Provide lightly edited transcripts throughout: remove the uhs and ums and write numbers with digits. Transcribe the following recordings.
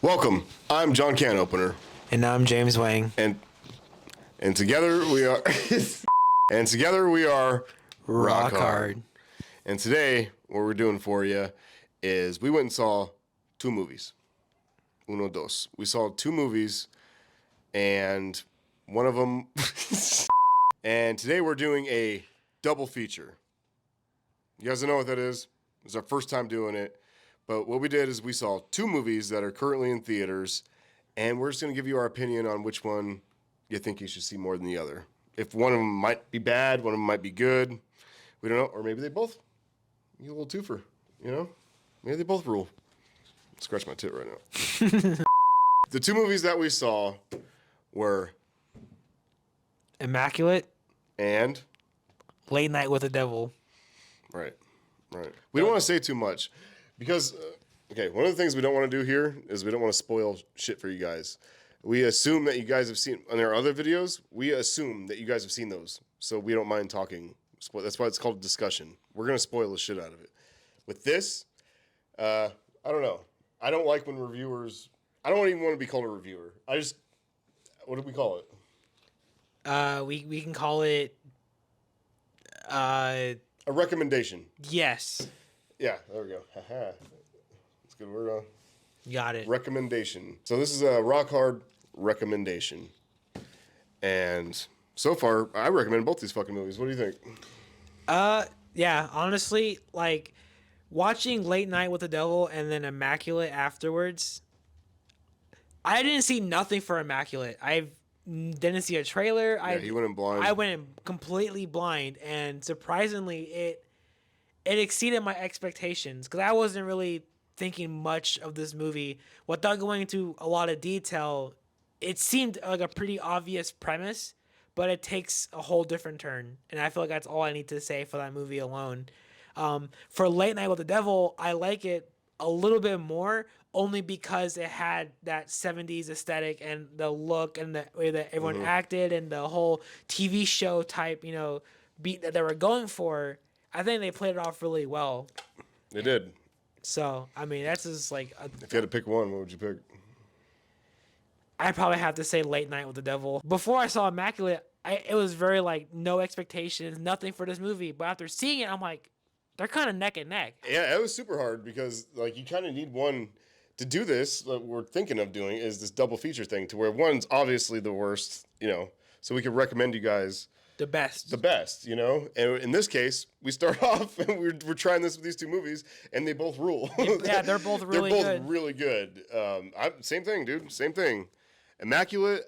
Welcome. I'm John Canopener. And I'm James Wang. And together we are Rock Hard. And today what we're doing for you is we went and saw two movies. Uno, dos. We saw two movies and one of them and today we're doing a double feature. You guys know what that is? It's our first time doing it. But what we did is we saw two movies that are currently in theaters, and we're just going to give you our opinion on which one you think you should see more than the other. If one of them might be bad, one of them might be good. We don't know. Or maybe they both. You a little twofer, you know? Maybe they both rule. Scratch my tit right now. The two movies that we saw were Immaculate and Late Night with the Devil. Right. We don't want to say too much. Because, one of the things we don't want to do here is we don't want to spoil shit for you guys. We assume that you guys have seen, on our other videos, we assume that you guys have seen those. So we don't mind talking. That's why it's called discussion. We're going to spoil the shit out of it. With this, I don't know. I don't like when reviewers, I don't even want to be called a reviewer. What do we call it? We can call it, a recommendation. yes. Yeah, there we go. Haha. That's a good word, huh? Got it. Recommendation. So this is a rock hard recommendation. And so far, I recommend both these fucking movies. What do you think? Yeah, honestly, like, watching Late Night with the Devil and then Immaculate afterwards, I didn't see nothing for Immaculate. I didn't see a trailer. Yeah, you went in blind. I went in completely blind, and surprisingly, it exceeded my expectations because I wasn't really thinking much of this movie. Without going into a lot of detail, it seemed like a pretty obvious premise, but it takes a whole different turn. And I feel like that's all I need to say for that movie alone. For Late Night with the Devil, I like it a little bit more only because it had that 70s aesthetic and the look and the way that everyone acted and the whole TV show type, beat that they were going for. I think they played it off really well. They did. So, I mean, that's just like... If you had to pick one, what would you pick? I'd probably have to say Late Night with the Devil. Before I saw Immaculate, it was very, no expectations, nothing for this movie. But after seeing it, I'm like, they're kind of neck and neck. Yeah, it was super hard because, you kind of need one to do this. What we're thinking of doing is this double feature thing to where one's obviously the worst, so we can recommend you guys... The best, And in this case, we start off and we're trying this with these two movies, and they both rule. Yeah, they're both really good. They're both really good. Same thing, dude. Same thing. Immaculate.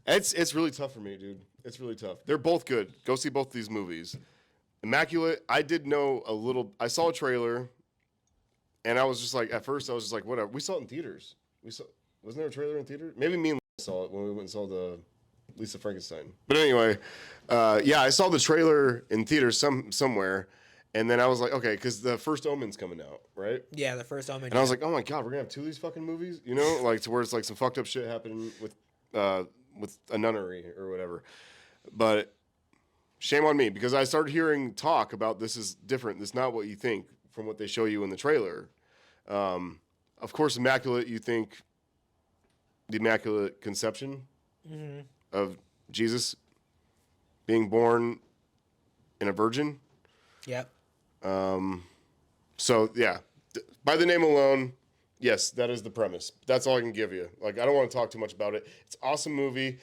It's really tough for me, dude. It's really tough. They're both good. Go see both these movies. Immaculate. I did know a little. I saw a trailer, and I was just like, at first, I was just like, whatever. We saw it in theaters. Wasn't there a trailer in theater? Maybe me and saw it when we went and saw the Lisa Frankenstein. But anyway, I saw the trailer in theaters somewhere, and then I was like, okay, because the first Omen's coming out, right? Yeah, the first Omen. And I was like, oh my god, we're gonna have two of these fucking movies, to where it's like some fucked up shit happening with a nunnery or whatever. But shame on me because I started hearing talk about this is different. This is not what you think from what they show you in the trailer. Of course, Immaculate, you think the Immaculate Conception. Mm-hmm. Of Jesus being born in a virgin. Yep. So, yeah. By the name alone, yes, that is the premise. That's all I can give you. I don't want to talk too much about it. It's an awesome movie.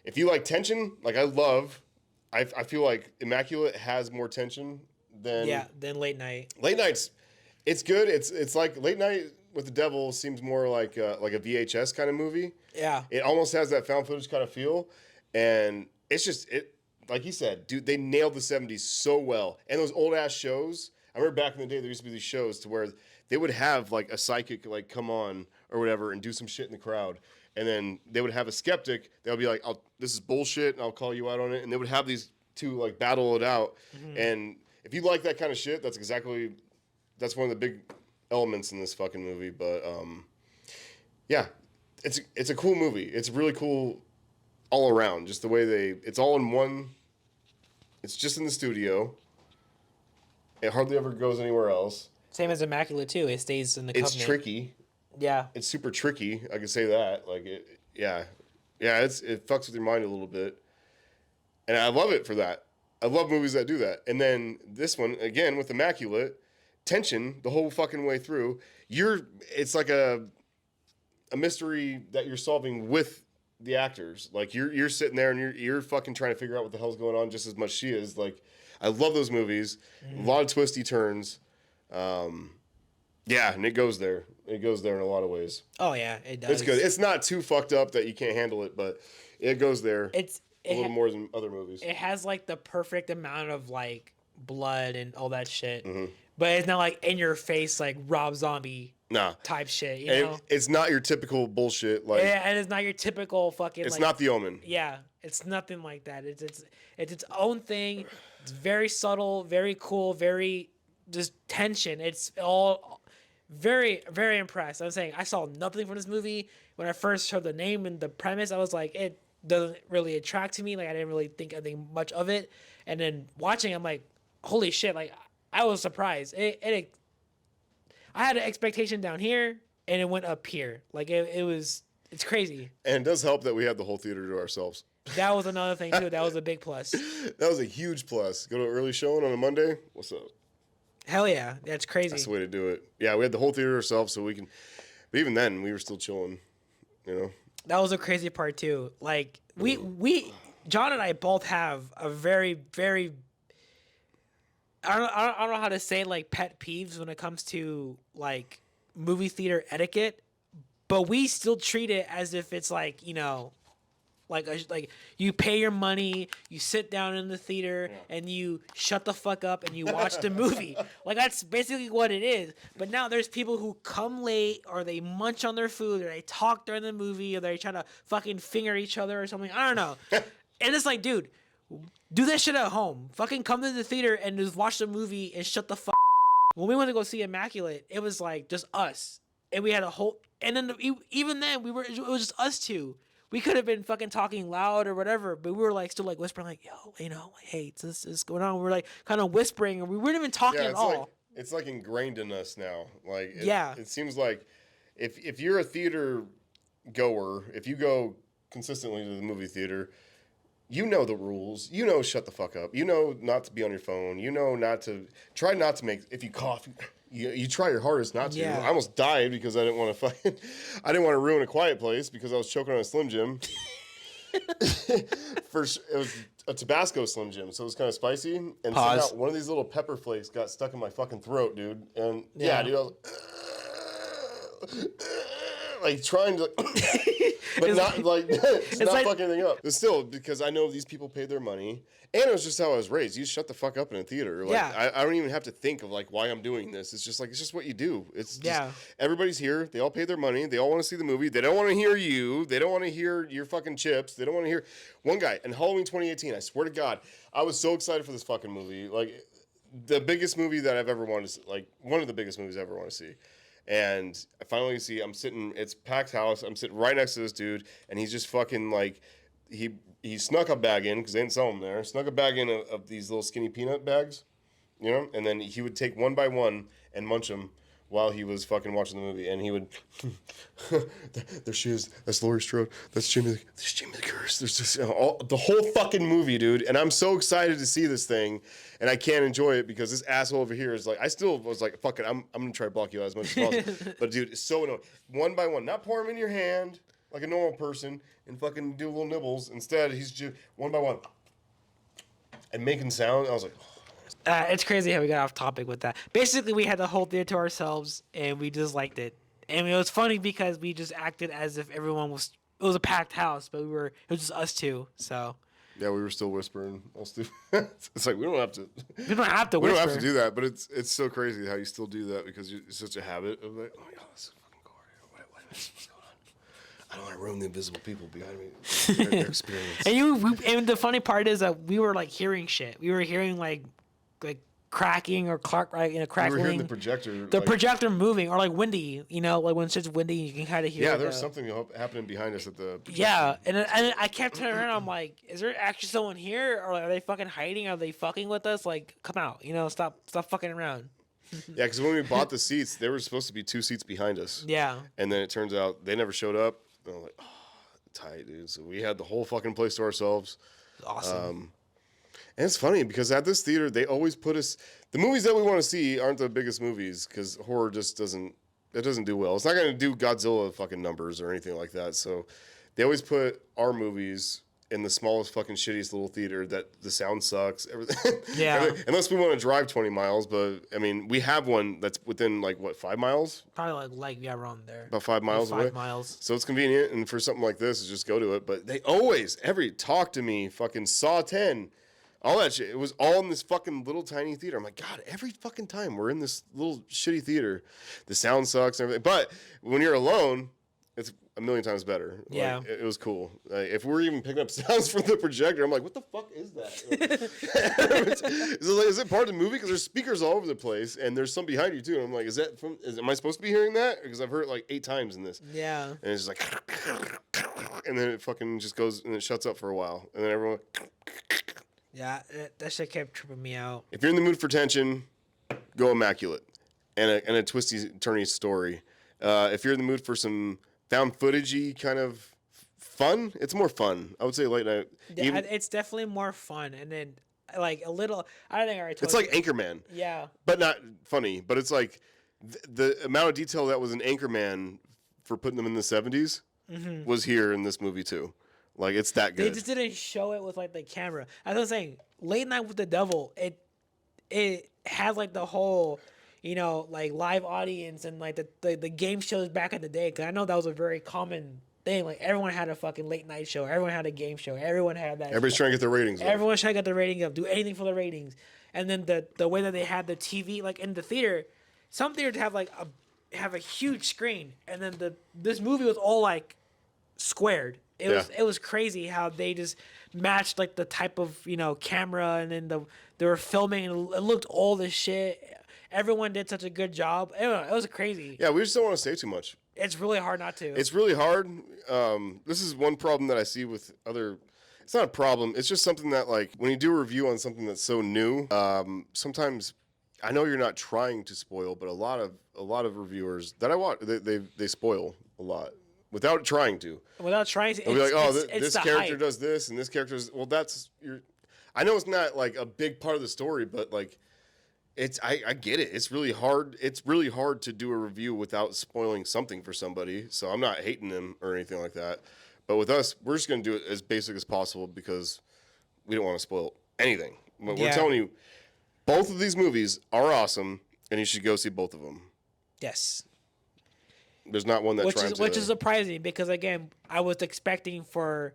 If you like tension, I feel like Immaculate has more tension than Late Night. Late Night's, it's good. It's like Late Night with the Devil seems more like a VHS kind of movie. Yeah. It almost has that found footage kind of feel. And it's just, like he said, dude, they nailed the 70s so well. And those old ass shows, I remember back in the day, there used to be these shows to where they would have a psychic come on or whatever and do some shit in the crowd. And then they would have a skeptic that would be like, this is bullshit and I'll call you out on it. And they would have these two battle it out. Mm-hmm. And if you like that kind of shit, that's one of the big elements in this fucking movie. But it's a cool movie. It's really cool all around. Just the way it's all in one. It's just in the studio. It hardly ever goes anywhere else. Same as Immaculate too. It stays in the Covenant. It's tricky. Yeah. It's super tricky. I can say that. Like yeah. It fucks with your mind a little bit, and I love it for that. I love movies that do that. And then this one again with Immaculate, tension the whole fucking way through. It's like a mystery that you're solving with the actors. Like you're sitting there and you're fucking trying to figure out what the hell's going on just as much as she is. Like I love those movies. A lot of twisty turns. Yeah, and it goes there. It goes there in a lot of ways. Oh yeah, it does. It's good. It's not too fucked up that you can't handle it, but it goes there. It's a little more than other movies. It has like the perfect amount of like blood and all that shit, Mm-hmm. but it's not like in your face like Rob Zombie type shit. You know, it's not your typical bullshit. Like yeah, and it's not your typical fucking. It's like, not The Omen. Yeah, it's nothing like that. It's its own thing. It's very subtle, very cool, very just tension. It's all very, very impressed. I'm saying I saw nothing from this movie. When I first heard the name and the premise, I was like, it doesn't really attract to me. Like I didn't really think anything much of it. And then watching, I'm like, holy shit! Like I was surprised. I had an expectation down here, and it went up here. Like it's crazy. And it does help that we had the whole theater to ourselves. That was another thing too. That was a big plus. That was a huge plus. Go to an early showing on a Monday. What's up? Hell yeah, that's crazy. That's the way to do it. Yeah, we had the whole theater ourselves, so we can. But even then, we were still chilling. You know. That was a crazy part too. Like we John and I both have a very, very. I don't know how to say like pet peeves when it comes to like movie theater etiquette, but we still treat it as if it's like, you know, like you pay your money, you sit down in the theater, and you shut the fuck up and you watch the movie. Like that's basically what it is. But now there's people who come late, or they munch on their food, or they talk during the movie, or they try to fucking finger each other or something. I don't know. And it's like, dude, do that shit at home. Fucking come to the theater and just watch the movie and shut the fuck. When we went to go see Immaculate, it was like just us, and we had a whole. And then even then, it was just us two. We could have been fucking talking loud or whatever, but we were like still like whispering, like, yo, you know, hey, this is going on. We were like kind of whispering, and we weren't even talking at all. Like, it's like ingrained in us now. Like, it seems like if you're a theater goer, if you go consistently to the movie theater, you know the rules. You know, shut the fuck up. You know, not to be on your phone. You know, not to make. If you cough, you try your hardest not to. Yeah. I almost died because I didn't want to ruin A Quiet Place because I was choking on a Slim Jim. It was a Tabasco Slim Jim, so it was kind of spicy. And somehow one of these little pepper flakes got stuck in my fucking throat, dude. And yeah dude, I was like trying to, but it's not like it's not fucking anything up. But still, because I know these people paid their money, and it was just how I was raised. You shut the fuck up in a theater. Like, I don't even have to think of like why I'm doing this. It's just what you do. It's just, everybody's here. They all pay their money. They all want to see the movie. They don't want to hear you. They don't want to hear your fucking chips. They don't want to hear one guy in Halloween 2018. I swear to God, I was so excited for this fucking movie. Like the biggest movie that I've ever wanted to see, like one of the biggest movies I ever want to see. And I finally see, it's packed house. I'm sitting right next to this dude, and he's just fucking like, he snuck a bag in, because they didn't sell them there, snuck a bag in of these little skinny peanut bags, you know? And then he would take one by one and munch them while he was fucking watching the movie. And he would, there she is. That's Laurie Strode. That's Jamie the Curse. There's just the whole fucking movie, dude. And I'm so excited to see this thing, and I can't enjoy it because this asshole over here is like, I still was like, fuck it, I'm going to try to block you out as much as possible. But dude, it's so annoying. One by one, not pour them in your hand like a normal person and fucking do little nibbles. Instead, he's just one by one and making sound. I was like, it's crazy how we got off topic with that. Basically, we had the whole theater to ourselves, and we just liked it. And it was funny because we just acted as if everyone was. It was a packed house, but it was just us two. So. Yeah, we were still whispering. It's like we don't have to. We don't have to. We whisper. don't have to do that, but it's so crazy how you still do that because it's such a habit of like, oh my god, this is fucking core. What's going on? I don't want to ruin the invisible people behind me. Their experience. And the funny part is that we were like hearing shit. We were hearing like cracking or crackling. We were hearing the projector. The projector moving, or like windy. You know, like when shit's windy, you can kind of hear. Yeah, there was something happening behind us at the. Projector. Yeah, and I kept turning around. I'm like, is there actually someone here, or are they fucking hiding? Are they fucking with us? Like, come out. You know, stop fucking around. Yeah, because when we bought the seats, there were supposed to be 2 seats behind us. Yeah. And then it turns out they never showed up. And I'm like, oh, tight, dude. So we had the whole fucking place to ourselves. Awesome. And it's funny because at this theater, they always put us. The movies that we want to see aren't the biggest movies because horror just doesn't do well. It's not going to do Godzilla fucking numbers or anything like that. So they always put our movies in the smallest fucking shittiest little theater that the sound sucks. Everything. Yeah. Unless we want to drive 20 miles, but I mean, we have one that's within like what 5 miles? Probably yeah, around there. About 5 miles Like away. 5 miles. So it's convenient, and for something like this, just go to it. But they always talk to me, fucking Saw 10. All that shit. It was all in this fucking little tiny theater. I'm like, God, every fucking time we're in this little shitty theater, the sound sucks and everything. But when you're alone, it's a million times better. Yeah. Like, it was cool. If we're even picking up sounds from the projector, I'm like, what the fuck is that? Is it part of the movie? Because there's speakers all over the place, and there's some behind you, too. And I'm like, am I supposed to be hearing that? Because I've heard it like 8 times in this. Yeah. And it's just like, and then it fucking just goes, and it shuts up for a while. And then everyone... Yeah, that shit kept tripping me out. If you're in the mood for tension, go Immaculate and a twisty, turny story. If you're in the mood for some found footagey kind of fun, it's more fun. I would say Late Night. Yeah, it's definitely more fun, and then like a little. I don't think I already told It's you. like Anchorman. Yeah. But not funny. But it's like the amount of detail that was in Anchorman for putting them in the 70s was here in this movie too. Like, it's that good. They just didn't show it with like the camera. As I was saying, Late Night with the Devil, it had like the whole, like live audience and like the game shows back in the day. Cause I know that was a very common thing. Like everyone had a fucking late night show. Everyone had a game show. Everyone had that. Everybody's trying to get their ratings up. Everyone's trying to get the rating up. Do anything for the ratings. And then the way that they had the TV, like in the theater, some theaters have like have a huge screen, and then this movie was all like squared. It was crazy how they just matched like the type of camera, and then they were filming, and it looked all this shit. Everyone did such a good job. It was crazy. Yeah, we just don't want to say too much. It's really hard not to. It's really hard. This is one problem that I see with other. It's not a problem. It's just something that, like, when you do a review on something that's so new, sometimes I know you're not trying to spoil, but a lot of reviewers that I watch, they spoil a lot. Without trying to. Without trying to. They'll be like, oh, it's this character hype. does this, and this character's... Well, that's... I know it's not, like, a big part of the story, but, like, I get it. It's really hard. It's really hard to do a review without spoiling something for somebody, so I'm not hating them or anything like that. But with us, we're just going to do it as basic as possible because we don't want to spoil anything. But we're telling you, both of these movies are awesome, and you should go see both of them. Yes. There's not one that which is surprising because again, I was expecting for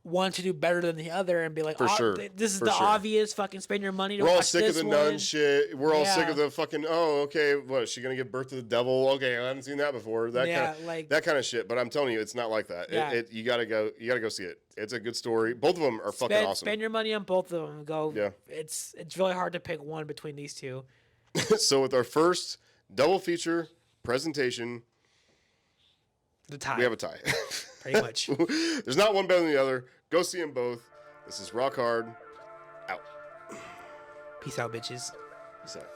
one to do better than the other and be like, this is obvious fucking spend your money to watch this one. We're all sick of the nun shit. We're all sick of the fucking what is she gonna give birth to the devil? Okay, I haven't seen that before. That kind of shit. But I'm telling you, it's not like that. Yeah. You gotta go see it. It's a good story. Both of them are fucking awesome. Spend your money on both of them. Go. Yeah. It's really hard to pick one between these two. So with our first double feature presentation. We have a tie. Pretty much. There's not one better than the other. Go see them both. This is Rock Hard. Out. Peace out, bitches. Peace out.